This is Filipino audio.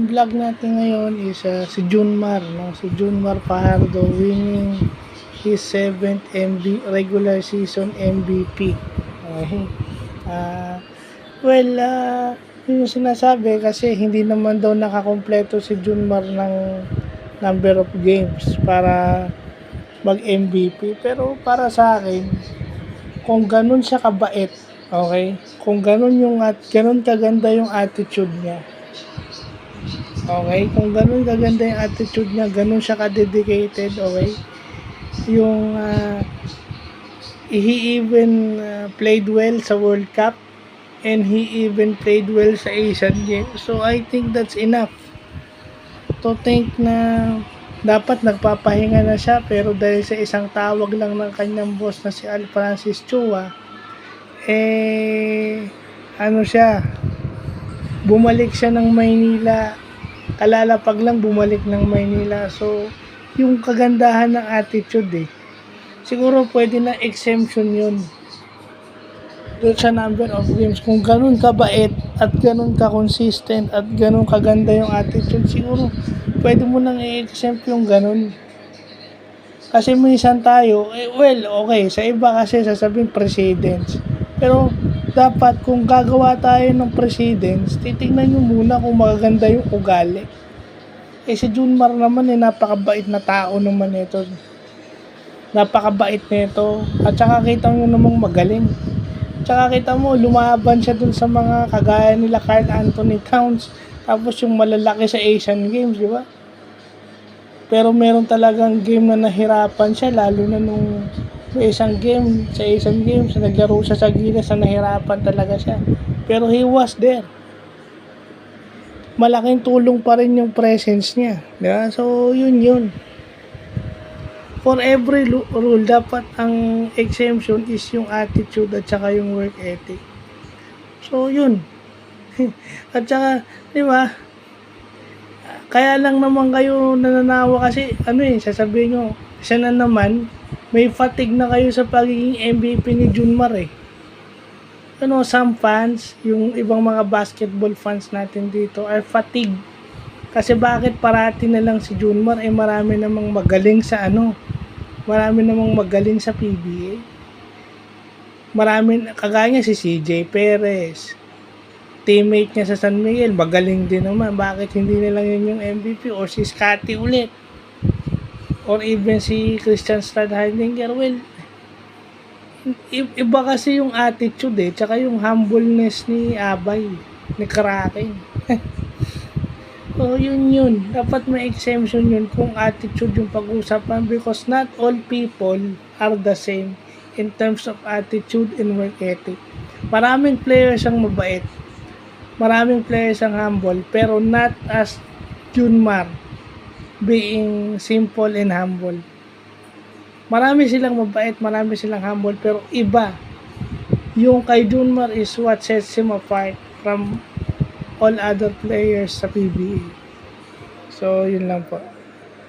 ang vlog natin ngayon is si Junmar, no? Si Junmar Fajardo winning his 7th regular season MVP. Okay. Well, yun yung sinasabi kasi hindi naman daw nakakompleto si Junmar ng number of games para mag-MVP. Pero para sa akin, kung ganun siya kabait, okay? Kung ganun ganun kaganda yung attitude niya. Okay? Kung ganun kaganda yung attitude niya, ganun siya ka-dedicated, okay? Yung he even played well sa World Cup and he even played well sa Asian Games. So I think that's enough to think na dapat nagpapahinga na siya, pero dahil sa isang tawag lang ng kanyang boss na si Al Francis Chua, bumalik siya ng Maynila, kalalapag lang bumalik ng Maynila. So yung kagandahan ng attitude siguro pwede na exemption yun doon sa number of games. Kung ganun kabait at ganun ka-consistent at ganun kaganda yung attitude, siguro pwede mo nang i-exempt yung ganun. Kasi minsan tayo, okay, sa iba kasi sasabihin presidents. Pero dapat kung gagawa tayo ng presidents, titignan nyo muna kung magaganda yung ugali. Si Junmar naman napakabait na tao naman ito. Napakabait nito. At saka kita mo namang magaling. Tsaka kita mo, lumaban siya dun sa mga kagaya nila Karl Anthony Towns. Tapos yung malalaki sa Asian Games, di ba? Pero meron talagang game na nahirapan siya, lalo na nung may isang game sa Asian Games, naglaro siya sa Gilas na nahirapan talaga siya. Pero he was there. Malaking tulong pa rin yung presence niya. Di ba? So, yun. For every rule, dapat ang exemption is yung attitude at saka yung work ethic. So, yun. At saka, di ba, kaya lang naman kayo nananawa kasi, sasabihin nyo, siya na naman, may fatigue na kayo sa pagiging MVP ni Junmar some fans, yung ibang mga basketball fans natin dito, are fatigued. Kasi bakit parati na lang si Junmar, marami namang magaling sa PBA. Kagaya niya si CJ Perez, teammate niya sa San Miguel, magaling din naman. Bakit hindi na lang yun yung MVP? Or si Scotty ulit, or even si Christian Stadheidinger. Well, iba kasi yung attitude tsaka yung humbleness ni Abay, ni Kraken. So yun dapat may exemption yun kung attitude yung pag-usapan, because not all people are the same in terms of attitude and work ethic. Maraming players ang mabait, maraming players ang humble, pero not as Junmar being simple and humble. Marami silang mabait, marami silang humble, pero iba yung kay Junmar is what sets him apart from all other players sa PBA. So, yun lang po.